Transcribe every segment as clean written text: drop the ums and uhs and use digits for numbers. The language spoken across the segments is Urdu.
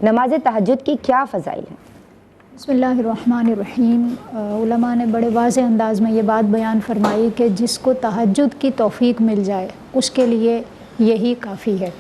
نماز تہجد کی کیا فضائل ہیں؟ بسم اللہ الرحمن الرحیم۔ علماء نے بڑے واضح انداز میں یہ بات بیان فرمائی کہ جس کو تہجد کی توفیق مل جائے اس کے لیے یہی کافی ہے۔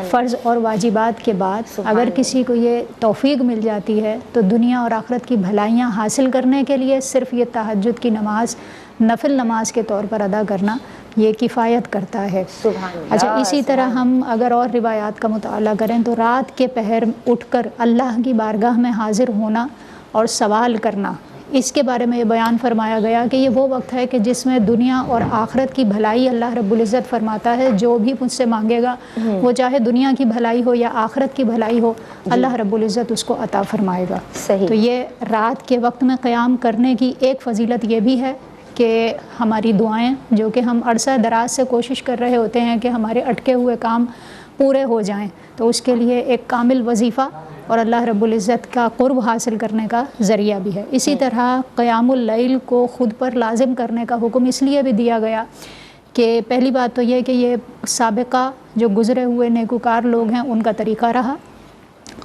فرض اور واجبات کے بعد اگر کسی کو یہ توفیق مل جاتی ہے تو دنیا اور آخرت کی بھلائیاں حاصل کرنے کے لیے صرف یہ تہجد کی نماز نفل نماز کے طور پر ادا کرنا یہ کفایت کرتا ہے۔ اچھا، اسی طرح ہم اگر اور روایات کا مطالعہ کریں تو رات کے پہر اٹھ کر اللہ کی بارگاہ میں حاضر ہونا اور سوال کرنا، اس کے بارے میں یہ بیان فرمایا گیا کہ یہ وہ وقت ہے کہ جس میں دنیا اور آخرت کی بھلائی اللہ رب العزت فرماتا ہے جو بھی مجھ سے مانگے گا وہ چاہے دنیا کی بھلائی ہو یا آخرت کی بھلائی ہو اللہ رب العزت اس کو عطا فرمائے گا۔ تو یہ رات کے وقت میں قیام کرنے کی ایک فضیلت یہ بھی ہے کہ ہماری دعائیں جو کہ ہم عرصہ دراز سے کوشش کر رہے ہوتے ہیں کہ ہمارے اٹکے ہوئے کام پورے ہو جائیں، تو اس کے لیے ایک کامل وظیفہ اور اللہ رب العزت کا قرب حاصل کرنے کا ذریعہ بھی ہے۔ اسی طرح قیام اللیل کو خود پر لازم کرنے کا حکم اس لیے بھی دیا گیا کہ پہلی بات تو یہ کہ یہ سابقہ جو گزرے ہوئے نیکوکار لوگ ہیں ان کا طریقہ رہا،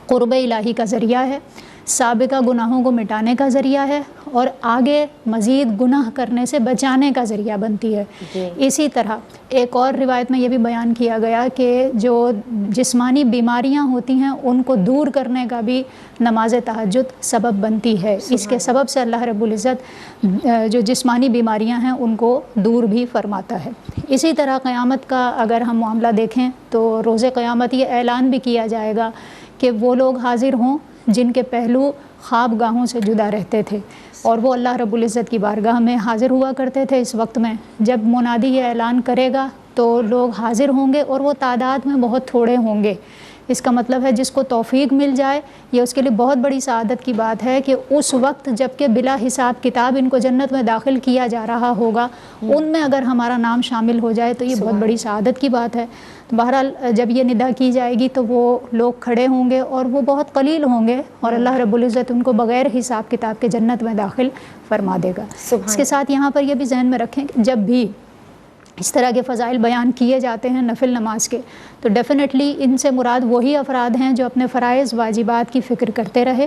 قرب الہی کا ذریعہ ہے، سابقہ گناہوں کو مٹانے کا ذریعہ ہے اور آگے مزید گناہ کرنے سے بچانے کا ذریعہ بنتی ہے۔ اسی طرح ایک اور روایت میں یہ بھی بیان کیا گیا کہ جو جسمانی بیماریاں ہوتی ہیں ان کو دور کرنے کا بھی نماز تہجد سبب بنتی ہے۔ اس کے سبب سے اللہ رب العزت جو جسمانی بیماریاں ہیں ان کو دور بھی فرماتا ہے۔ اسی طرح قیامت کا اگر ہم معاملہ دیکھیں تو روز قیامت یہ اعلان بھی کیا جائے گا کہ وہ لوگ حاضر ہوں جن کے پہلو خواب گاہوں سے جدا رہتے تھے اور وہ اللہ رب العزت کی بارگاہ میں حاضر ہوا کرتے تھے۔ اس وقت میں جب منادی یہ اعلان کرے گا تو لوگ حاضر ہوں گے اور وہ تعداد میں بہت تھوڑے ہوں گے۔ اس کا مطلب ہے جس کو توفیق مل جائے یہ اس کے لیے بہت بڑی سعادت کی بات ہے کہ اس وقت جب کہ بلا حساب کتاب ان کو جنت میں داخل کیا جا رہا ہوگا ان میں اگر ہمارا نام شامل ہو جائے تو یہ بہت بڑی سعادت کی بات ہے۔ بہرحال جب یہ ندا کی جائے گی تو وہ لوگ کھڑے ہوں گے اور وہ بہت قلیل ہوں گے اور اللہ رب العزت ان کو بغیر حساب کتاب کے جنت میں داخل فرما دے گا۔ اس کے ساتھ یہاں پر یہ بھی ذہن میں رکھیں کہ جب بھی اس طرح کے فضائل بیان کیے جاتے ہیں نفل نماز کے تو ڈیفینیٹلی ان سے مراد وہی افراد ہیں جو اپنے فرائض واجبات کی فکر کرتے رہے،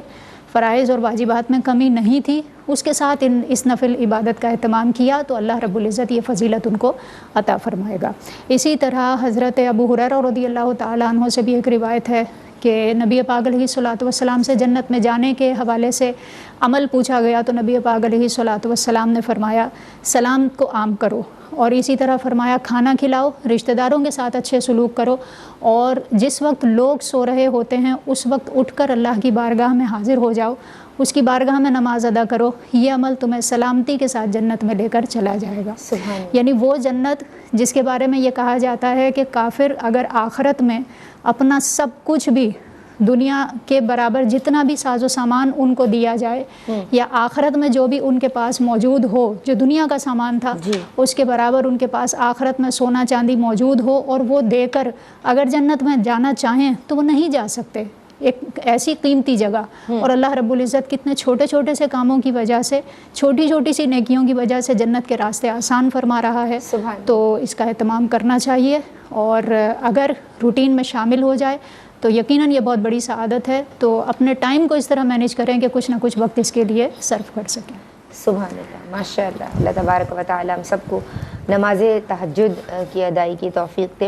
فرائض اور واجبات میں کمی نہیں تھی، اس کے ساتھ اس نفل عبادت کا اہتمام کیا تو اللہ رب العزت یہ فضیلت ان کو عطا فرمائے گا۔ اسی طرح حضرت ابو ہریرہ رضی اللہ تعالیٰ عنہ سے بھی ایک روایت ہے کہ نبی پاک علیہ الصلوۃ والسلام سے جنت میں جانے کے حوالے سے عمل پوچھا گیا تو نبی پاک علیہ الصلوۃ والسلام نے فرمایا سلام کو عام کرو، اور اسی طرح فرمایا کھانا کھلاؤ، رشتہ داروں کے ساتھ اچھے سلوک کرو، اور جس وقت لوگ سو رہے ہوتے ہیں اس وقت اٹھ کر اللہ کی بارگاہ میں حاضر ہو جاؤ، اس کی بارگاہ میں نماز ادا کرو، یہ عمل تمہیں سلامتی کے ساتھ جنت میں لے کر چلا جائے گا۔ یعنی وہ جنت جس کے بارے میں یہ کہا جاتا ہے کہ کافر اگر آخرت میں اپنا سب کچھ بھی دنیا کے برابر جتنا بھی ساز و سامان ان کو دیا جائے یا آخرت میں جو بھی ان کے پاس موجود ہو جو دنیا کا سامان تھا اس کے برابر ان کے پاس آخرت میں سونا چاندی موجود ہو اور وہ دے کر اگر جنت میں جانا چاہیں تو وہ نہیں جا سکتے، ایک ایسی قیمتی جگہ، اور اللہ رب العزت کتنے چھوٹے چھوٹے سے کاموں کی وجہ سے چھوٹی چھوٹی سی نیکیوں کی وجہ سے جنت کے راستے آسان فرما رہا ہے، تو اس کا اہتمام کرنا چاہیے اور اگر روٹین میں شامل ہو جائے تو یقیناً یہ بہت بڑی سعادت ہے۔ تو اپنے ٹائم کو اس طرح مینیج کریں کہ کچھ نہ کچھ وقت اس کے لیے صرف کر سکیں۔ سبحان اللہ، ماشاء اللہ، اللہ تبارک و تعالی ہم سب کو نماز تہجد کی ادائیگی کی توفیق دے۔